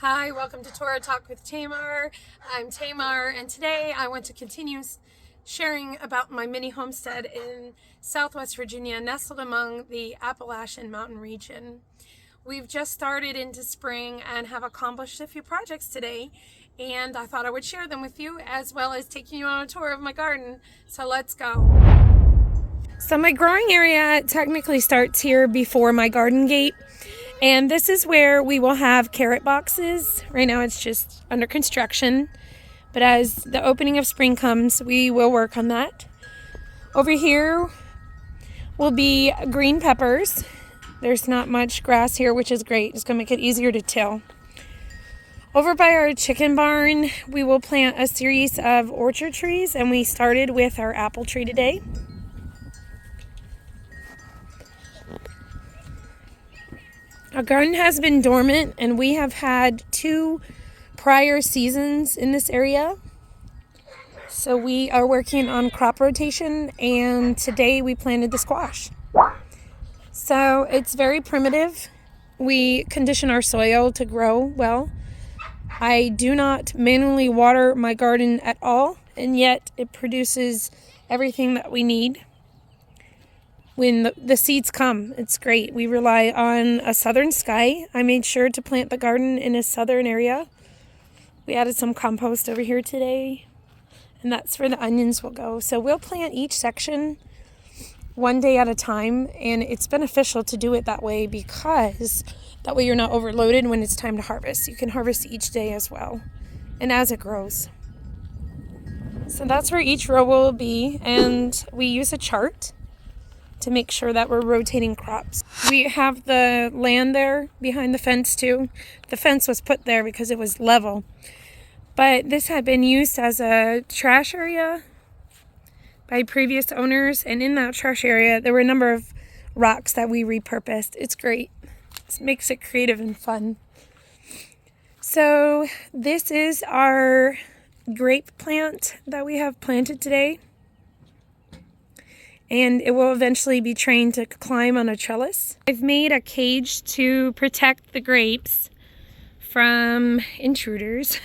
Hi, welcome to Torah Talk with Tamar. I'm Tamar, and today I want to continue sharing about my mini homestead in Southwest Virginia, nestled among the Appalachian Mountain region. We've just started into spring and have accomplished a few projects today, and I thought I would share them with you as well as taking you on a tour of my garden. So let's go. So my growing area technically starts here before my garden gate. And this is where we will have carrot boxes. Right now it's just under construction, but as the opening of spring comes, we will work on that. Over here will be green peppers. There's not much grass here, which is great. It's going to make it easier to till. Over by our chicken barn, we will plant a series of orchard trees, and we started with our apple tree today. Our garden has been dormant, and we have had 2 prior seasons in this area. So we are working on crop rotation, and today we planted the squash. So it's very primitive. We condition our soil to grow well. I do not manually water my garden at all, and yet it produces everything that we need. When the seeds come, it's great. We rely on a southern sky. I made sure to plant the garden in a southern area. We added some compost over here today, and that's where the onions will go. So we'll plant each section one day at a time, and it's beneficial to do it that way because that way you're not overloaded when it's time to harvest. You can harvest each day as well, and as it grows. So that's where each row will be, and we use a chart to make sure that we're rotating crops. We have the land there behind the fence too. The fence was put there because it was level, but this had been used as a trash area by previous owners, and in that trash area there were a number of rocks that we repurposed. It's great. It makes it creative and fun. So this is our grape plant that we have planted today, and it will eventually be trained to climb on a trellis. I've made a cage to protect the grapes from intruders,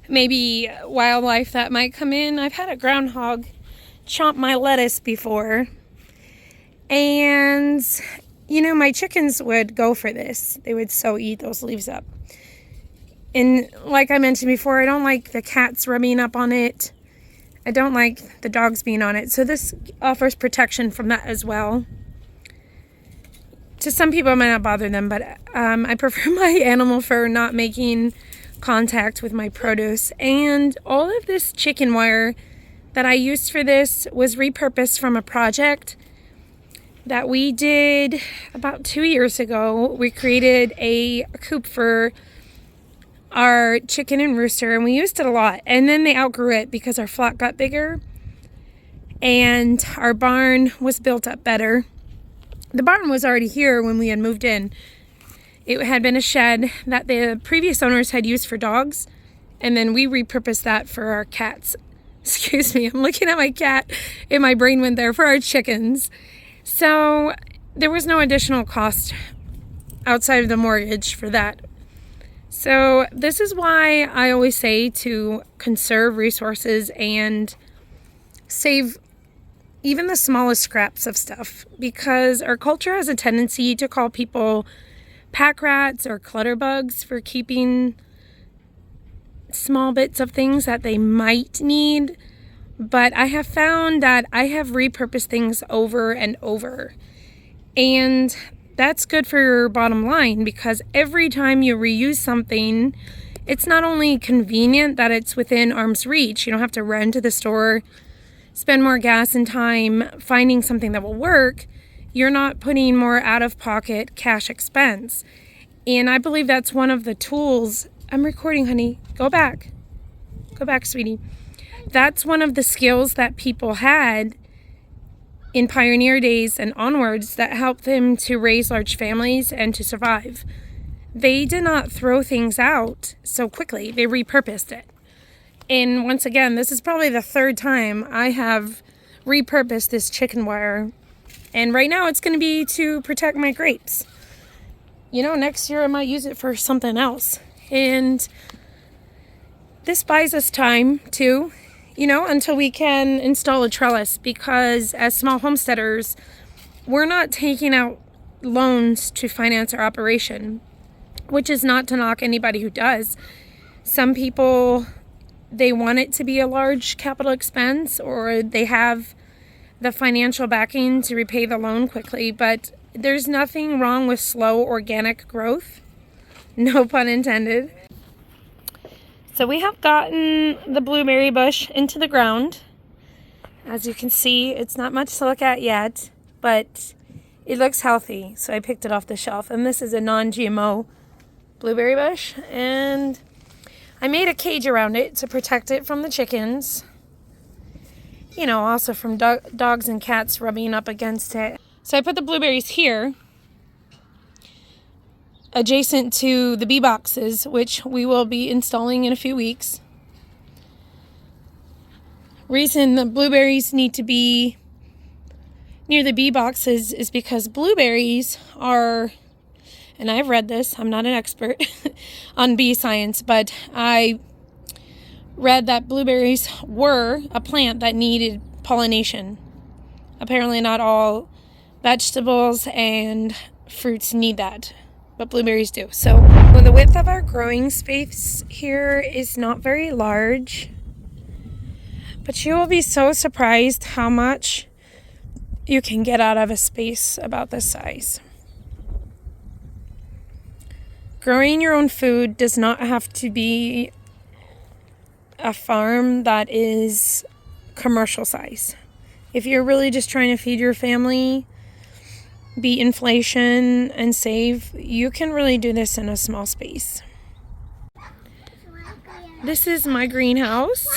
maybe wildlife that might come in. I've had a groundhog chomp my lettuce before, and my chickens would go for this. They would so eat those leaves up. And like I mentioned before, I don't like the cats rubbing up on it. I don't like the dogs being on it, so this offers protection from that as well. To some people it might not bother them, but I prefer my animal fur not making contact with my produce. And all of this chicken wire that I used for this was repurposed from a project that we did about 2 years ago. We created a coop for our chicken and rooster, and we used it a lot, and then they outgrew it because our flock got bigger and our barn was built up better. The barn was already here when we had moved in. It had been a shed that the previous owners had used for dogs, and then we repurposed that for our cats. Excuse me, I'm looking at my cat and my brain went there, for our chickens. So there was no additional cost outside of the mortgage for that. So this is why I always say to conserve resources and save even the smallest scraps of stuff, because our culture has a tendency to call people pack rats or clutter bugs for keeping small bits of things that they might need. But I have found that I have repurposed things over and over, and that's good for your bottom line, because every time you reuse something, it's not only convenient that it's within arm's reach. You don't have to run to the store, spend more gas and time finding something that will work. You're not putting more out-of-pocket cash expense. And I believe that's one of the tools. I'm recording, honey. Go back. Go back, sweetie. That's one of the skills that people had in pioneer days and onwards that helped them to raise large families and to survive. They did not throw things out so quickly. They repurposed it. And once again, this is probably the 3rd time I have repurposed this chicken wire. And right now it's going to be to protect my grapes. Next year I might use it for something else. And this buys us time too, until we can install a trellis, because as small homesteaders, we're not taking out loans to finance our operation, which is not to knock anybody who does. Some people, they want it to be a large capital expense, or they have the financial backing to repay the loan quickly, but there's nothing wrong with slow organic growth. No pun intended. So we have gotten the blueberry bush into the ground. As you can see, it's not much to look at yet, but it looks healthy. So I picked it off the shelf. And this is a non-GMO blueberry bush. And I made a cage around it to protect it from the chickens. Also from dogs and cats rubbing up against it. So I put the blueberries here, adjacent to the bee boxes, which we will be installing in a few weeks. Reason the blueberries need to be near the bee boxes is because blueberries are, and I've read this, I'm not an expert on bee science, but I read that blueberries were a plant that needed pollination. Apparently not all vegetables and fruits need that, but blueberries do. So the width of our growing space here is not very large, but you will be so surprised how much you can get out of a space about this size. Growing your own food does not have to be a farm that is commercial size. If you're really just trying to feed your family, beat inflation, and save, you can really do this in a small space. This is my greenhouse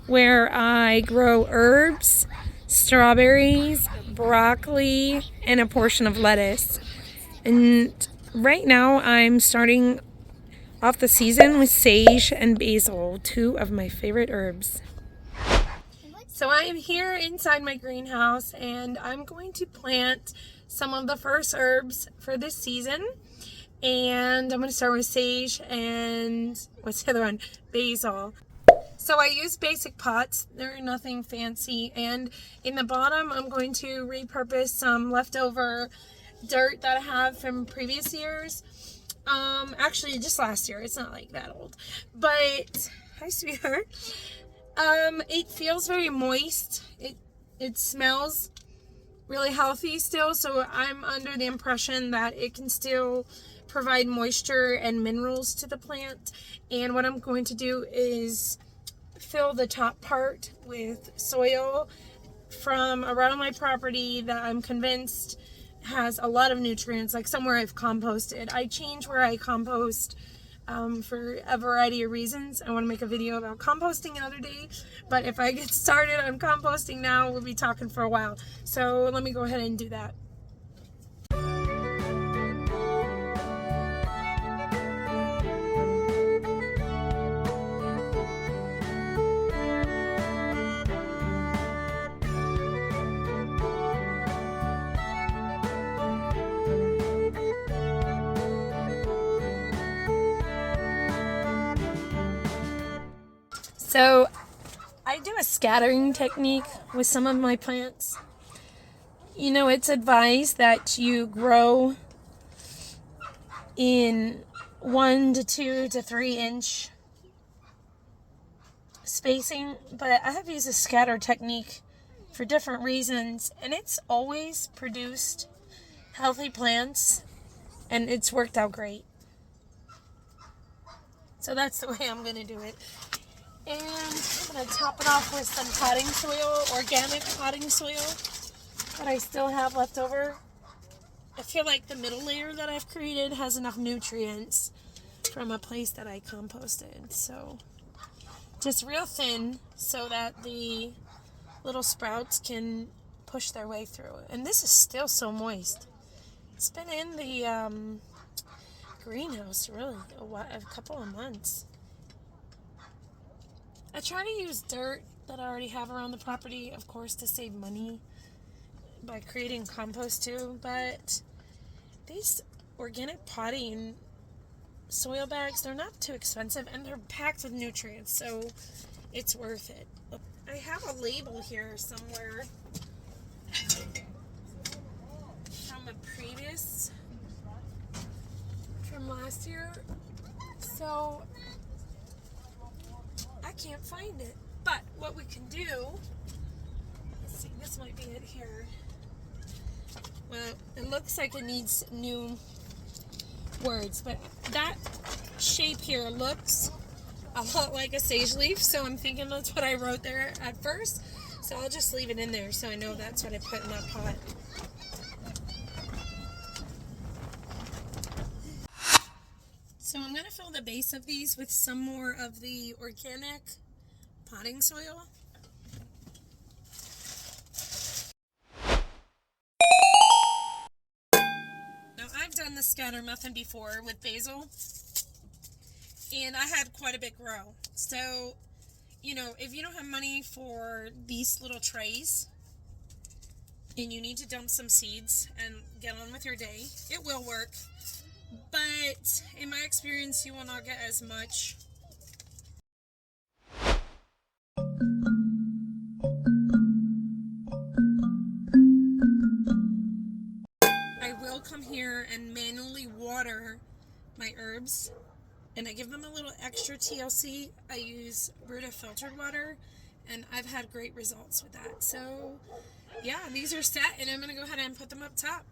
where I grow herbs, strawberries, broccoli, and a portion of lettuce. And right now I'm starting off the season with sage and basil, two of my favorite herbs. So I am here inside my greenhouse and I'm going to plant some of the first herbs for this season. And I'm going to start with sage and, what's the other one? Basil. So I use basic pots. They're nothing fancy. And in the bottom, I'm going to repurpose some leftover dirt that I have from previous years. Actually, just last year. It's not like that old. But, hi, sweetheart. It feels very moist. It smells really healthy still, so I'm under the impression that it can still provide moisture and minerals to the plant. And what I'm going to do is fill the top part with soil from around my property that I'm convinced has a lot of nutrients, like somewhere I've composted. I change where I compost for a variety of reasons. I want to make a video about composting another day, but if I get started on composting now, we'll be talking for a while. So let me go ahead and do that. So I do a scattering technique with some of my plants. It's advised that you grow in 1 to 2 to 3 inch spacing, but I have used a scatter technique for different reasons, and it's always produced healthy plants, and it's worked out great. So that's the way I'm going to do it. And I'm going to top it off with some potting soil, organic potting soil that I still have left over. I feel like the middle layer that I've created has enough nutrients from a place that I composted. So just real thin so that the little sprouts can push their way through. And this is still so moist. It's been in the greenhouse really a couple of months. I try to use dirt that I already have around the property, of course, to save money by creating compost too, but these organic potting soil bags. They're not too expensive, and they're packed with nutrients, so it's worth it. I have a label here somewhere from a previous, from last year, so I can't find it. But what we can do, let's see, this might be it here. Well, it looks like it needs new words, but that shape here looks a lot like a sage leaf, so I'm thinking that's what I wrote there at first. So I'll just leave it in there so I know that's what I put in that pot. So I'm going to fill the base of these with some more of the organic potting soil. Now I've done the scatter muffin before with basil, and I had quite a bit grow. So, you know, if you don't have money for these little trays and you need to dump some seeds and get on with your day, it will work. But in my experience, you will not get as much. I will come here and manually water my herbs, and I give them a little extra TLC. I use Brita filtered water, and I've had great results with that. So yeah, these are set, and I'm going to go ahead and put them up top.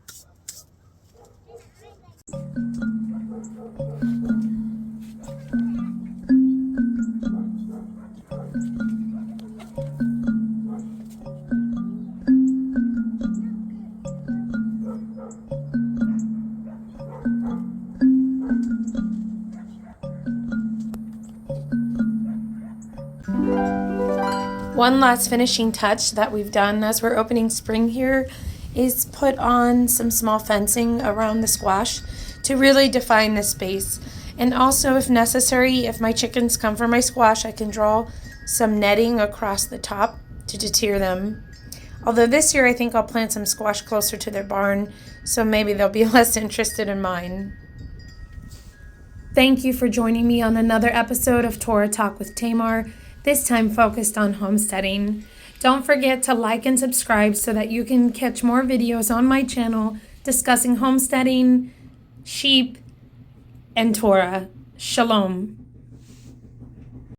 One last finishing touch that we've done as we're opening spring here is put on some small fencing around the squash to really define the space. And also, if necessary, if my chickens come for my squash, I can draw some netting across the top to deter them. Although this year I think I'll plant some squash closer to their barn, so maybe they'll be less interested in mine. Thank you for joining me on another episode of Torah Talk with Tamar, this time focused on homesteading. Don't forget to like and subscribe so that you can catch more videos on my channel discussing homesteading, sheep, and Torah. Shalom.